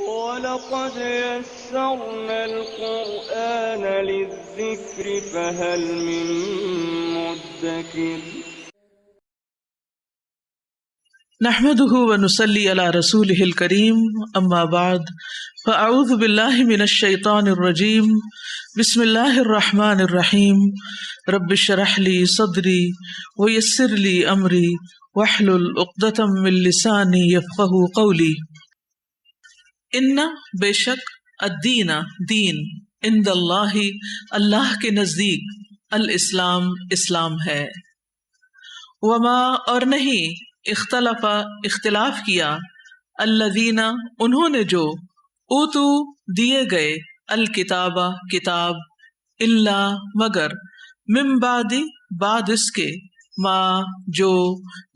وَلَقَدْ يَسَّرْنَا الْقُرْآنَ لِلذِّكْرِ فَهَلْ مِن مُّدَّكِرٍ نحمده ونصلي على رسوله الكريم اما بعد فاعوذ بالله من الشيطان الرجيم بسم الله الرحمن الرحيم رب اشرح لي صدري ويسر لي امري واحلل عقدة من لساني يفقهوا قولي ان بے شک الدین دین عند اللہ اللہ کے نزدیک الاسلام اسلام ہے وما اور نہیں اختلاف کیا الذین انہوں نے جو اوتو دیے گئے الکتاب کتاب الا مگر من بعد اس کے ما جو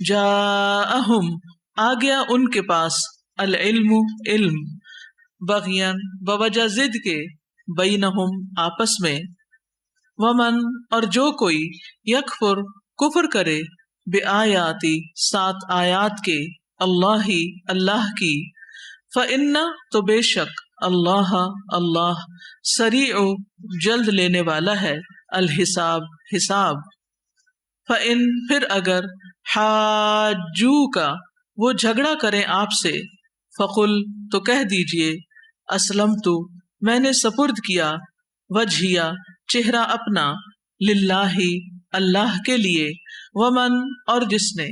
جاءہم آ گیا ان کے پاس العلم علم بغیاً بوجہ ضد کے بینہم آپس میں ومن اور جو کوئی یکفر کفر کرے بآیاتی سات آیات کے اللہ کی فإن تو بے شک اللہ سریع جلد لینے والا ہے الحساب حساب فإن پھر اگر حاجوک وہ جھگڑا کریں آپ سے فقل تو کہہ دیجئے اسلمت میں نے سپرد کیا وجہیا چہرہ اپنا للہ اللہ کے لیے ومن اور جس نے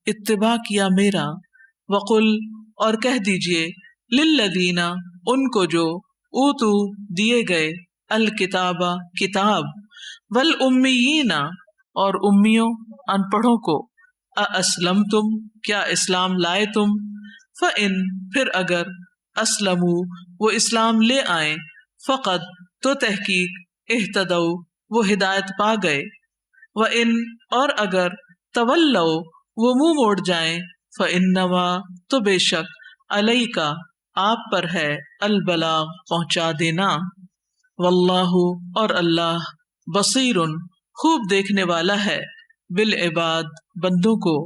اتباع کیا میرا وقل اور کہہ دیجئے للذین ان کو جو اوتو دیے گئے الکتاب کتاب والامیین اور امیوں ان پڑھوں کو اسلمتم کیا اسلام لائے تم فإن پھر اگر اسلموا وہ اسلام لے آئیں فقط تو تحقیق اہتدوا وہ ہدایت پا گئے وإن اور اگر تولوا وہ منہ موڑ جائیں فإنما تو بے شک علیک آپ پر ہے البلاغ پہنچا دینا واللہ اور اللہ بصیر خوب دیکھنے والا ہے بالعباد بندوں کو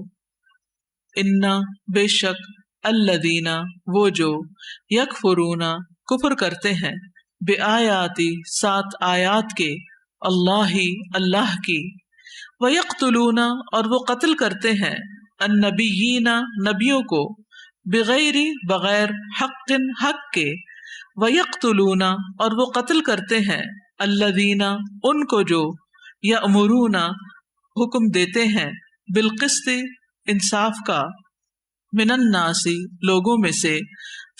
انا بے شک الذین وہ جو یکفرون کفر کرتے ہیں بآیاتی سات آیات کے اللہ کی وَيَقْتُلُونَ اور وہ قتل کرتے ہیں النبیین نبیوں کو بغیر حق کے وَيَقْتُلُونَ اور وہ قتل کرتے ہیں الذین ان کو جو یأمرون حکم دیتے ہیں بالقسط انصاف کا من الناس لوگوں میں سے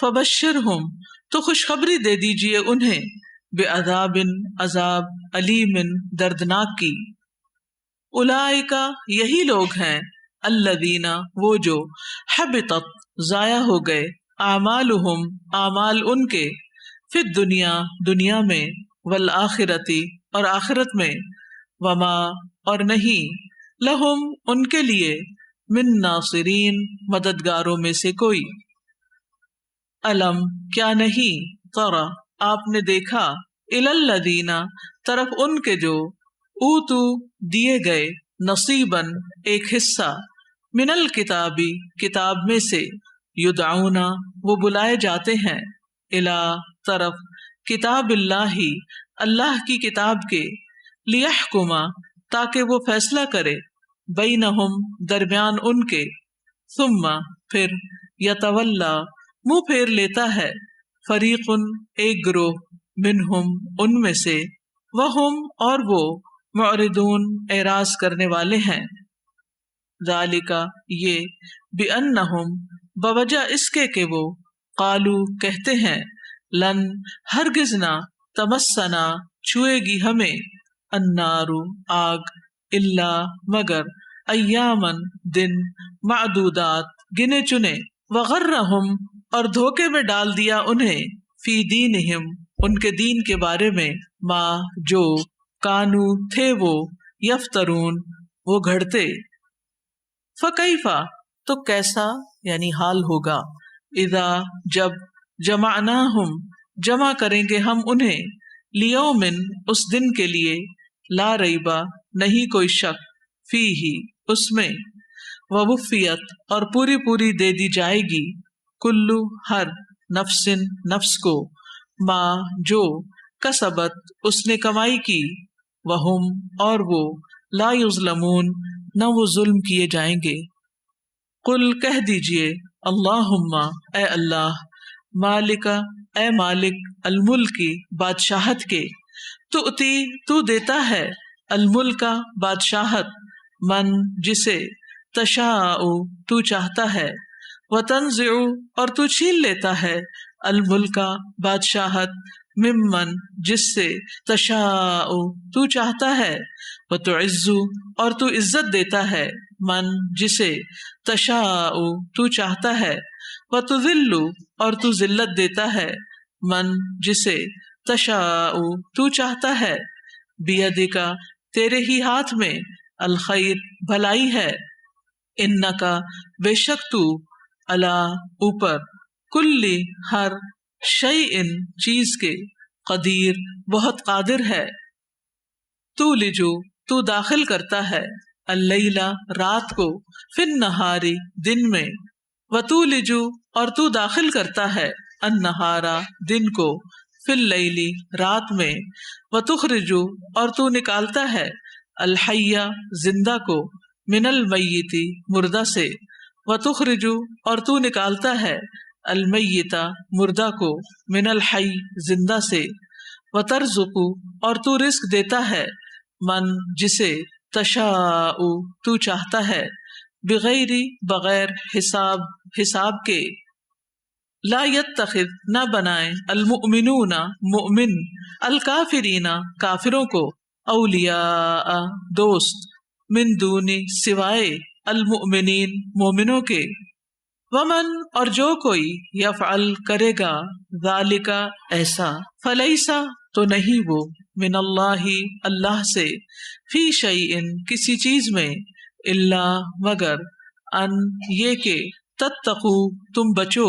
فبشرہم تو خوشخبری دے دیجئے انہیں بعذاب عذاب علیم دردناک کی اولئک یہی لوگ ہیں الذین وہ جو حبطت ضائع ہو گئے اعمالہم اعمال ان کے فی الدنیا دنیا میں والآخرتی اور آخرت میں وما اور نہیں لہم ان کے لیے من ناصرین مددگاروں میں سے کوئی علم کیا نہیں ترى آپ نے دیکھا الی الذین طرف ان کے جو اوتو دیے گئے نصیباً ایک حصہ من الکتابی کتاب میں سے یدعون وہ بلائے جاتے ہیں الی طرف کتاب اللہ کی کتاب کے لیحکم تاکہ وہ فیصلہ کرے بینہم درمیان ان کے ثم پھر یتولا منہ پھیر لیتا ہے فریق ایک گروہ منہم ان میں سے وہم اور وہ معرضون اعراض کرنے والے ہیں ذالک یہ بانہم بوجہ اس کے کہ وہ قالو کہتے ہیں لن ہرگز نہ تمسنا چھوئے گی ہمیں النار آگ الا مگر ایامن دن معدودات گنے چنے وغرہم اور دھوکے میں ڈال دیا انہیں فی دینہم ان کے دین کے بارے میں ما جو کانو تھے وہ یفترون وہ گھڑتے فکیفا تو کیسا یعنی حال ہوگا اذا جب جمعناہم جمع کریں گے ہم انہیں لیومن اس دن کے لیے لا ریبا نہیں کوئی شک فیہ اس میں ووفیت اور پوری پوری دے دی جائے گی کلو ہر نفس نفس کو، ما جو، کسبت اس نے کمائی کی، وہم اور وہ، لا یظلمون نہ وہ ظلم کیے جائیں گے۔ قل کہہ دیجئے، اللہم اے اللہ، مالکا اے مالک، الملکی بادشاہت کے، تؤتی تو دیتا ہے، الملکا بادشاہت، من جسے، تشاء تو چاہتا ہے، وتنزع اور تو چھین لیتا ہے، الملکا بادشاہت، ممن جس سے، تشاء تو چاہتا ہے، وتعز اور تو عزت دیتا ہے، من جسے، تشاء تو چاہتا ہے، وتذل اور تو ذلت دیتا ہے، من جسے، تشاء تو چاہتا ہے، بیدکا تیرے ہی ہاتھ میں، الخیر بھلائی ہے، انکا بے شک تو، علی اوپر، کلی ہر، شیء چیز کے، قدیر بہت قادر ہے۔ تولجو تو داخل کرتا ہے، اللیل رات کو، فی النہار دن میں، وتولج اور تو داخل کرتا ہے، النہار دن کو، فی اللیل رات میں، وتخرج اور تو نکالتا ہے، الحی زندہ کو، من المیت مردہ سے، وتخرج اور تو نکالتا ہے، المیت مردہ کو، من الحی زندہ سے، وترزق اور تو رزق دیتا ہے، من جسے، تشاء تو چاہتا ہے، بغیر بغیر حساب کے، لا یتخذ نہ بنائے، المؤمنون مؤمن، الکافرین کافروں کو، اولیاء دوست، من دون سوائے، المؤمنین مومنوں کے، ومن اور جو کوئی، یفعل کرے گا، ذالک ایسا، فلیسا تو نہیں وہ، من اللہ اللہ سے، فی شیء کسی چیز میں، الا مگر، ان یہ کہ، تتقو تم بچو،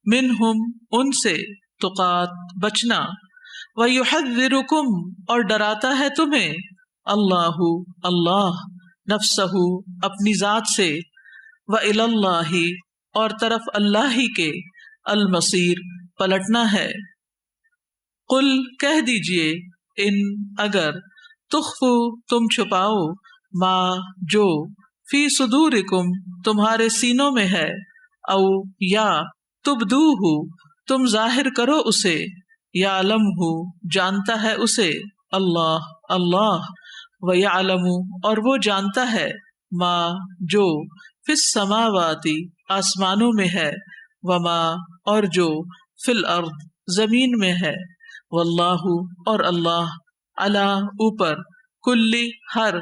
منہم ان سے، تقات بچنا، ویحذرکم اور ڈراتا ہے تمہیں، اللہ اللہ، نفسہ اپنی ذات سے، وإلی اللہ اور طرف اللہ ہی کے، المصیر پلٹنا ہے۔ قل کہہ دیجئے، ان اگر، تخفو تم چھپاؤ، ما جو، فی صدورکم تمہارے سینوں میں ہے، او یا، تبدوہ تم ظاہر کرو اسے، یعلمہ جانتا ہے اسے، اللہ اللہ، ویعلم اور وہ جانتا ہے، ما جو، فی السماوات آسمانوں میں ہے، وما اور جو، فی الارض زمین میں ہے، واللہ اور اللہ، علی اوپر، کلی ہر،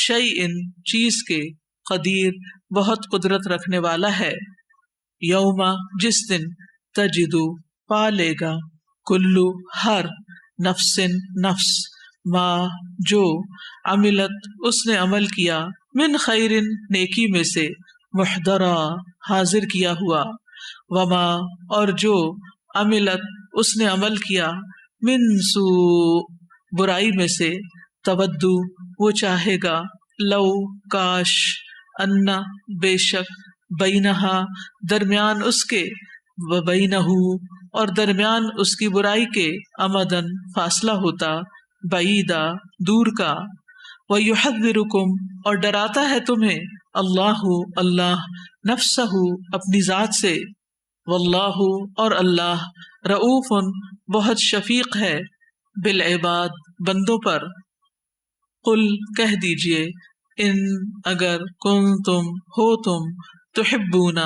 شیء چیز کے، قدیر بہت قدرت رکھنے والا ہے۔ یوم جس دن، تجدو پا لے گا، کلو ہر، نفس نفس، ما جو، عملت اس نے عمل کیا، من خیر نیکی میں سے، محضرا حاضر کیا ہوا، وما اور جو، عملت اس نے عمل کیا، من سوء برائی میں سے، تودو وہ چاہے گا، لو کاش، انا بے شک، بینہا درمیان اس کے، وبینہ اور درمیان اس کی برائی کے، امدن فاصلہ ہوتا، بعیدا دور کا، ویحذرکم اور ڈراتا ہے تمہیں، اللہ اللہ، نفسہ اپنی ذات سے، واللہ اور اللہ، رؤوف بہت شفیق ہے، بالعباد بندوں پر۔ قل کہہ دیجئے، ان اگر، کنتم ہو تم، تحبون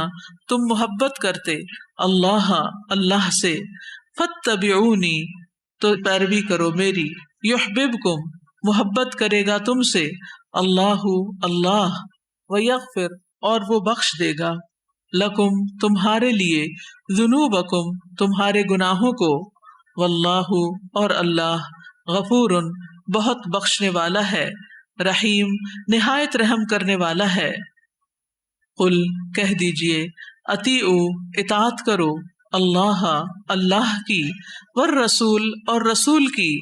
تم محبت کرتے، اللہ اللہ سے، فاتبعونی تو پیروی کرو میری، یحببکم محبت کرے گا تم سے، اللہ اللہ، ویغفر اور وہ بخش دے گا، لکم تمہارے لیے، ذنوبکم تمہارے گناہوں کو، واللہ اور اللہ، غفور بہت بخشنے والا ہے، رحیم نہایت رحم کرنے والا ہے۔ قل کہہ دیجئے، اطیعوا اطاعت کرو، اللہ اللہ کی، والرسول اور رسول کی،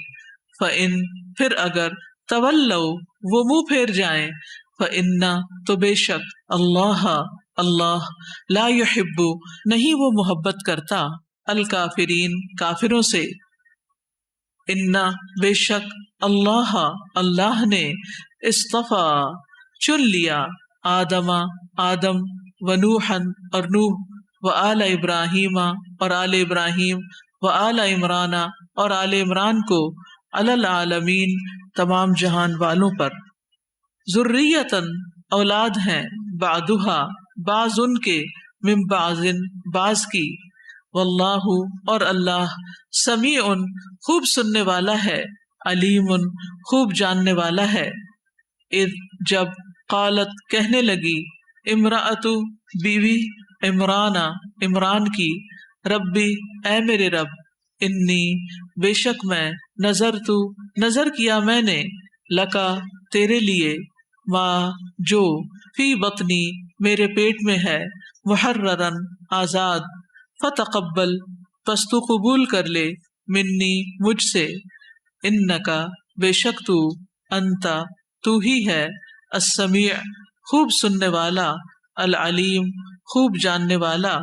فإن پھر اگر، تولوا وہ منہ پھیر جائیں، فإن تو بے شک، اللہ اللہ، لا يحب نہیں وہ محبت کرتا، الکافرین کافروں سے، انا بے شک اللہ اللہ نے اصطفیٰ چن لیا آدم آدم و نوحً اور نوح و آل ابراہیم اور آل ابراہیم و آل عمران اور آل عمران کو علی العالمین تمام جہان والوں پر، ذریتاً اولاد ہیں، بعدھا بعض ان کے، من بعض بعض کی، واللہ اور اللہ سمیع خوب سننے والا ہے، علیم خوب جاننے والا ہے۔ اذ جب قالت کہنے لگی، امرأۃ بیوی عمران کی، ربی اے میرے رب، انی بے شک میں، نظر کیا میں نے، لکا تیرے لیے، ما جو، فی بطنی میرے پیٹ میں ہے، محررن آزاد، فتقبل پس تو قبول کر لے، منی مجھ سے، انکا بے شک تو، انتا تو ہی ہے، السمیع خوب سننے والا، العلیم خوب جاننے والا۔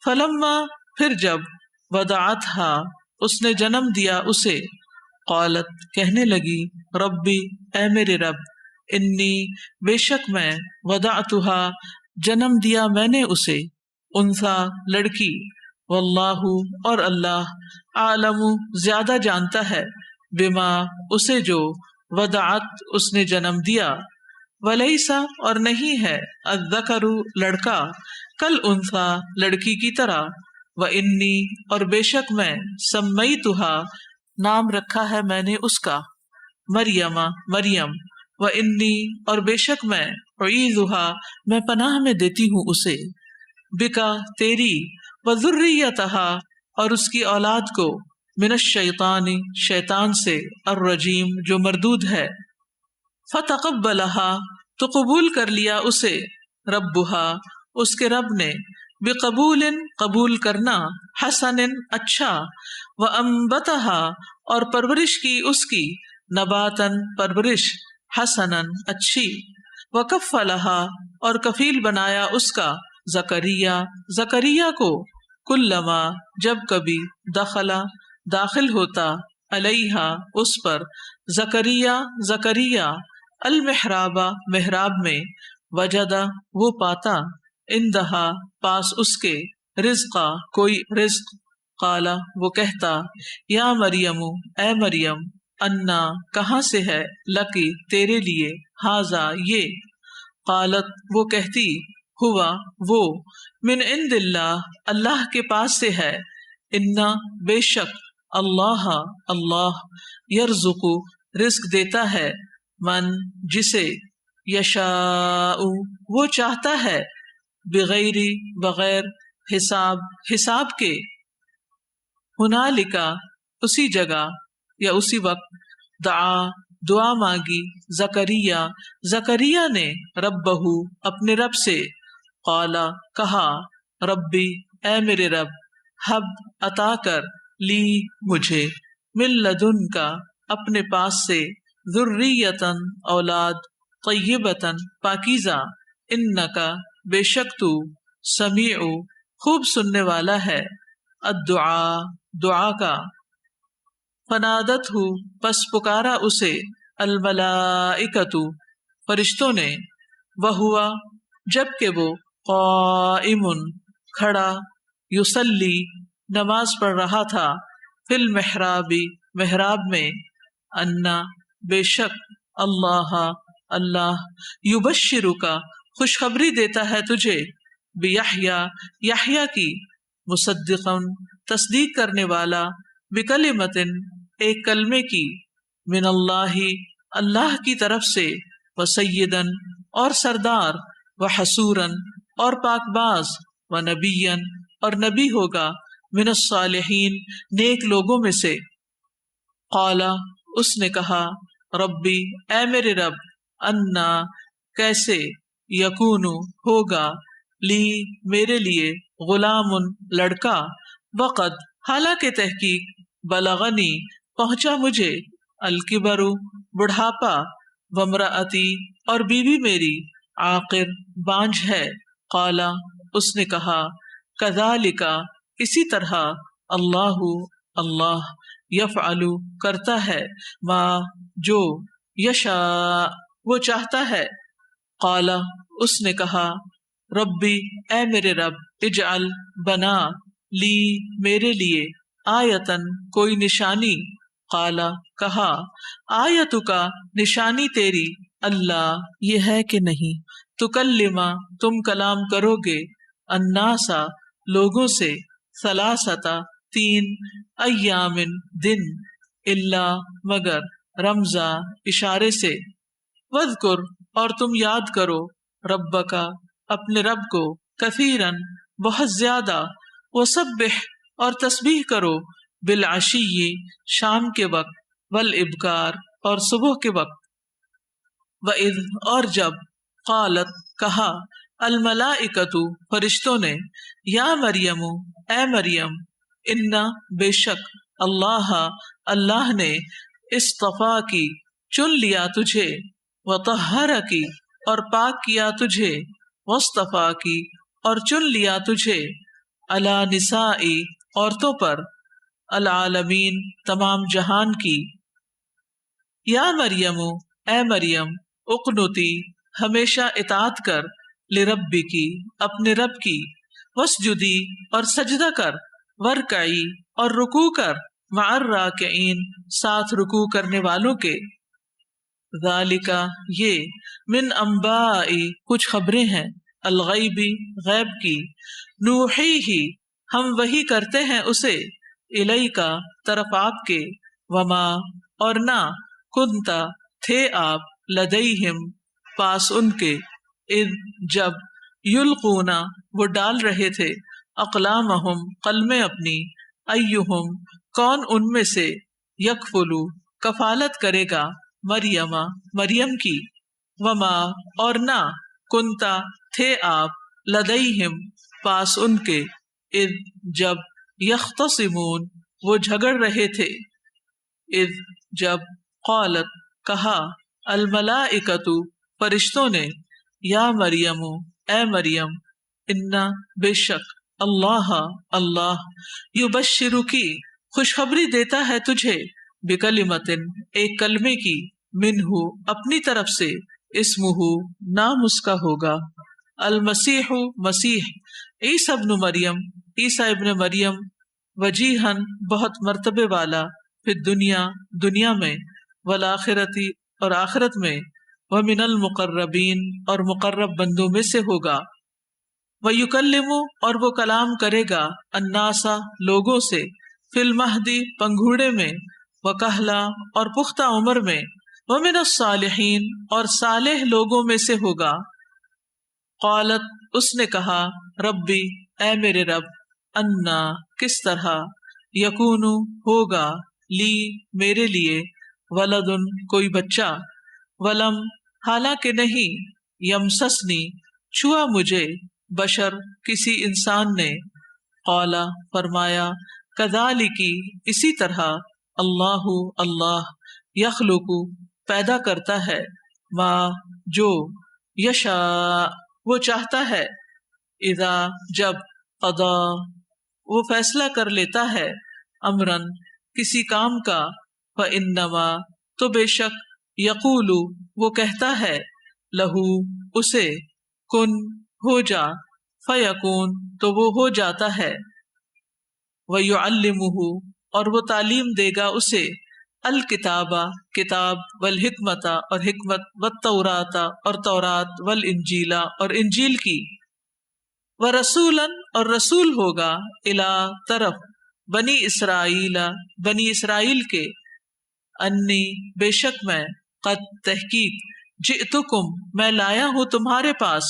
فلما پھر جب، وضعتھا اس نے جنم دیا اسے، قالت کہنے لگی، ربی اے میرے رب، انی بے شک میں، وضعتھا جنم دیا میں نے اسے، انثی لڑکی، واللہ اور اللہ، عالم زیادہ جانتا ہے، بما اسے جو، وضعت اس نے جنم دیا، ولیس اور نہیں ہے، الذکر لڑکا، کالانثی لڑکی کی طرح، وانی اور بے شک میں، سمیتھا نام رکھا ہے میں نے اس کا، مریم، وانی اور بے شک میں، اعیذھا میں پناہ میں دیتی ہوں اسے، بکا تیری، وذریتھا اور اس کی اولاد کو، من الشیطان شیطان سے، الرجیم جو مردود ہے، فتقبلھا تو قبول کر لیا اسے، ربھا اس کے رب نے، بقبول قبول کرنا، حسن اچھا، وانبتھا اور پرورش کی اس کی، نباتن پرورش، حسنن اچھی، وکفلھا اور کفیل بنایا اس کا، زکریا کو، کلما جب کبھی، داخل ہوتا، علیہا اس پر، زکریا المحراب محراب میں، وجدا وہ پاتا، عندہا پاس اس کے، رزقا کوئی رزق، قالا وہ کہتا، یا مریم اے مریم، انا کہاں سے ہے، لکی تیرے لیے، ہاذا یہ، قالت وہ کہتی، ہوا وہ، من عند اللہ اللہ کے پاس سے ہے، انا بے شک، اللہ یرزق رزق دیتا ہے، من جسے، یشاء وہ چاہتا ہے، بغیر حساب کے، ہنالک اسی جگہ یا اسی وقت، دعا مانگی، زکریا نے، ربہ اپنے رب سے، قالا کہا، ربی اے میرے رب، حب عطا کر، لی مجھے، من لدن کا اپنے پاس سے، ذریتن اولاد، طیبتن پاکیزہ، انکا بے شک تو، سمیع خوب سننے والا ہے، دعا کا، فنادتہ پس پکارا اسے، الملائکۃ فرشتوں نے، وہوا جبکہ وہ، قائم کھڑا، یصلی نماز پڑھ رہا تھا، فی المحراب محراب میں، انا بے شک اللہ یبشرک خوشخبری دیتا ہے تجھے، بیحییٰ کی، مصدقا تصدیق کرنے والا، بکلمۃ ایک کلمے کی، من اللہ کی طرف سے، وسیدا اور سردار، وحسورا اور پاک باز، ونبیا اور نبی ہوگا، من الصالحین نیک لوگوں میں سے۔ قالا اس نے کہا، ربی اے میرے رب، انا کیسے، یکون ہوگا، لی میرے لیے، غلام لڑکا، وقد حالانکہ تحقیق، بلغنی پہنچا مجھے، الکبر بڑھاپا، وامرأتی اور بیوی میری، عاقر بانجھ ہے۔ قالا اس نے کہا، کذالک اسی طرح اللہ اللہ یفعل کرتا ہے ما جو یشاء وہ چاہتا ہے. قال اس نے کہا ربی اے میرے رب اجعل بنا لی میرے لیے آیتن کوئی نشانی. قال کہا آیتو کا نشانی تیری اللہ یہ ہے کہ نہیں تکلما تم کلام کرو گے الناسا لوگوں سے ثلاثتا 3 ایام دن الا مگر رمزا اشارے سے وذکر اور تم یاد کرو ربکا اپنے رب کو کثیرن بہت زیادہ وسبح اور تسبیح کرو بالعشی شام کے وقت والابکار اور صبح کے وقت. وَإِذْ اور جب قالت کہا الملائکۃ فرشتوں نے یا مریم اے مریم انا بے شک اللہ اللہ نے اصطفا کی چن لیا تجھے وطہر کی اور پاک کیا تجھے واصطفا کی اور چن لیا تجھے علی نساء عورتوں پر العالمین تمام جہان کی. یا مریم اے مریم اقنتی ہمیشہ اطاعت کر لربی کی اپنے رب کی وسجدی اور سجدہ کر ورکعی اور رکوع کر مع الراکعین ساتھ رکوع کرنے والوں کے. ذالک یہ من انباء کچھ خبریں ہیں الغیبی غیب کی نوحیہ ہم وحی کرتے ہیں اسے الیکا طرف آپ کے وما اور نہ کنتا تھے آپ لدیہم پاس ان کے اذ جب یلقونا وہ ڈال رہے تھے اقلامہم قلمیں اپنی ایہم کون ان میں سے یکفلو کفالت کرے گا مریم مریم کی وما اور نہ کنتا تھے آپ لدیہم پاس ان کے اذ جب یختصمون وہ جھگڑ رہے تھے اذ جب قالت کہا الملائکۃ فرشتوں نے یا مریم اے مریم انا بے شک اللہ اللہ یبشرکی خوشخبری دیتا ہے تجھے بکلمۃ ایک کلمے کی منہ اپنی طرف سے اسمہ نام اس کا ہوگا المسیح مسیح عیسی ابن مریم عیسیٰ ابن مریم وجیہن بہت مرتبے والا پھر دنیا میں والآخرتی اور آخرت میں ومن المقربین اور مقرب بندوں میں سے ہوگا. ویکلم اور وہ کلام کرے گا الناسا لوگوں سے فی المہدی پنگھوڑے میں وکہلا اور پختہ عمر میں ومن الصالحین اور صالح لوگوں میں سے ہوگا. قالت اس نے کہا ربی اے میرے رب انا کس طرح یکونو ہوگا لی میرے لیے ولدن کوئی بچہ ولم حالانکہ نہیں یمسسنی چھوا مجھے بشر کسی انسان نے. قالا فرمایا کذالکی اسی طرح اللہ اللہ یخلق پیدا کرتا ہے ما جو یشاء وہ چاہتا ہے اذا جب قضا وہ فیصلہ کر لیتا ہے امرن کسی کام کا فانما تو بے شک یقول وہ کہتا ہے لہو اسے کن ہو جا فیکون تو وہ ہو جاتا ہے. ویعلمہ اور وہ تعلیم دے گا اسے الکتابہ کتاب والحکمت اور حکمت والتوراۃ اور تورات والانجیل اور انجیل کی. ورسولا اور رسول ہوگا الی طرف بنی اسرائیل بنی اسرائیل کے انی بے شک میں قد تحقیق جئتکم میں لایا ہوں تمہارے پاس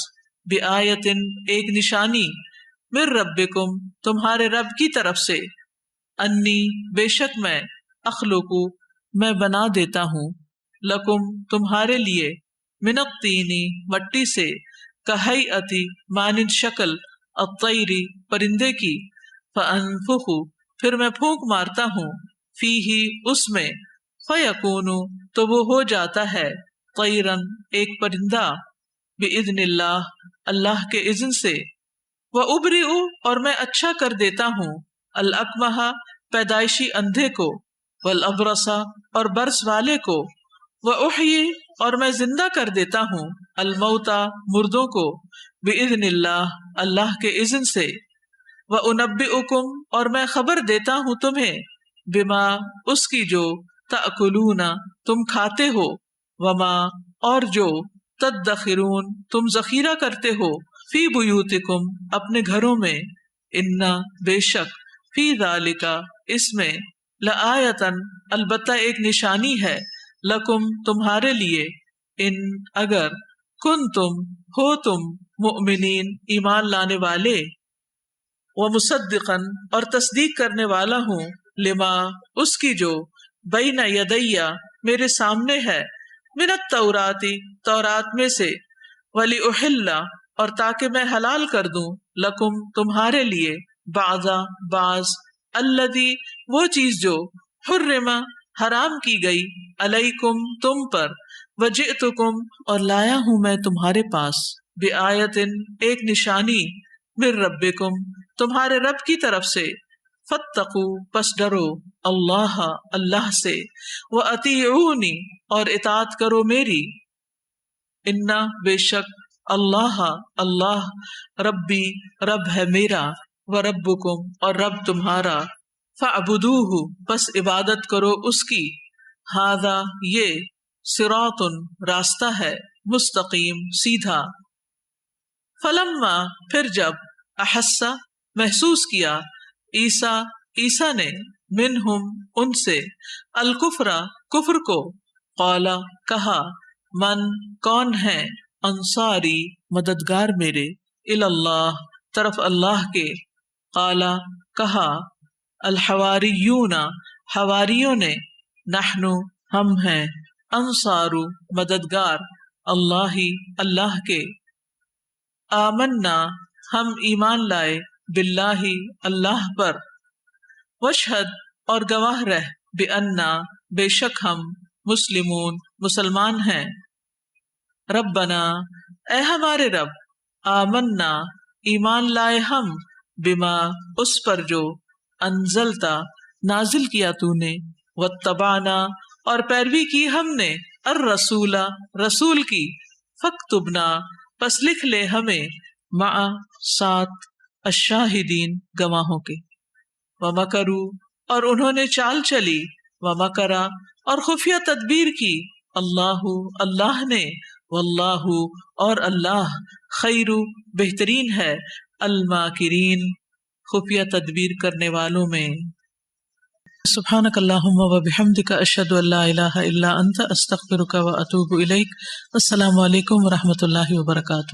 بآیت ایک نشانی من ربکم تمہارے رب کی طرف سے انی بے شک میں اخلق میں بنا دیتا ہوں لکم تمہارے لیے من الطین مٹی سے کہیئتی مانند شکل الطیری پرندے کی فانفخ پھر میں پھونک مارتا ہوں فیہ اس میں فیکون تو وہ ہو جاتا ہے طیرن ایک پرندہ باذن اللہ اللہ کے اذن سے وَأُبْرِئُ اور میں اچھا کر دیتا ہوں الْأَكْمَحَ پیدائشی اندھے کو، وَالْأَبْرَصَ اور برس والے کو، وَأُحْيِي اور میں زندہ کر دیتا ہوں الموتى مردوں کو، بِإِذْنِ اللہ اللہ کے اذن سے، وَأُنَبِّئُكُمْ اور میں خبر دیتا ہوں تمہیں بما اس کی جو تأکلون تم کھاتے ہو، وما اور جو تدخرون تم ذخیرہ کرتے ہو، فی بیوتکم اپنے گھروں میں، انا بے شک فی ذالک اس میں لآیتن البتہ ایک نشانی ہے، لکم تمہارے لیے، ان اگر کنتم ہو تم مؤمنین ایمان لانے والے، ومصدقا اور تصدیق کرنے والا ہوں لما اس کی جو بین یدیا میرے سامنے ہے، من التورات تورات میں سے، ولیحل اور تاکہ میں حلال کر دوں لکم تمہارے لیے بعض الذی وہ چیز جو حرم حرام کی گئی علیکم تم پر، وجئتکم اور لایا ہوں میں تمہارے پاس، بآیت ایک نشانی، من ربکم تمہارے رب کی طرف سے، فاتقوا پس ڈرو اللہ اللہ سے، وَأَطِیعُونِ اور اطاعت کرو میری، انا بے شک اللہ اللہ ربی رب ہے میرا، وربکم اور رب تمہارا، فاعبدوہ پس عبادت کرو اس کی، ھذا یہ صراط راستہ ہے، مستقیم سیدھا، فلما پھر جب احس محسوس کیا عیسیٰ نے منہم ان سے الکفر کفر کو، قال کہا من کون ہے انصاری مددگار میرے، اللہ طرف اللہ کے، قال کہا الحواریون حواریوں نے، نحن ہم ہیں، انصار مددگار اللہ اللہ کے، آمنا ہم ایمان لائے باللہ اللہ پر، واشہد اور گواہ رہ بأننا بے شک ہم مسلمون مسلمان ہیں، ربنا اے ہمارے رب، آمنا ایمان لائے ہم، بما اس پر جو انزلتا نازل کیا تو نے، واتبعنا اور پیروی کی ہم نے، الرسول رسول کی، فاکتبنا پس لکھ لے ہمیں، مع ساتھ، الشاہدین گواہوں کے، ومکروا اور انہوں نے چال چلی، ومکرا اور خفیہ تدبیر کی، اللہ اللہ نے، واللہ اور اللہ خیر بہترین ہے، الماکرین خفیہ تدبیر کرنے والوں میں۔ سبحانک اللہم وبحمدک اشہد ان لا الہ الا انت استغفرک واتوب الیک۔ السلام علیکم ورحمۃ اللہ وبرکاتہ۔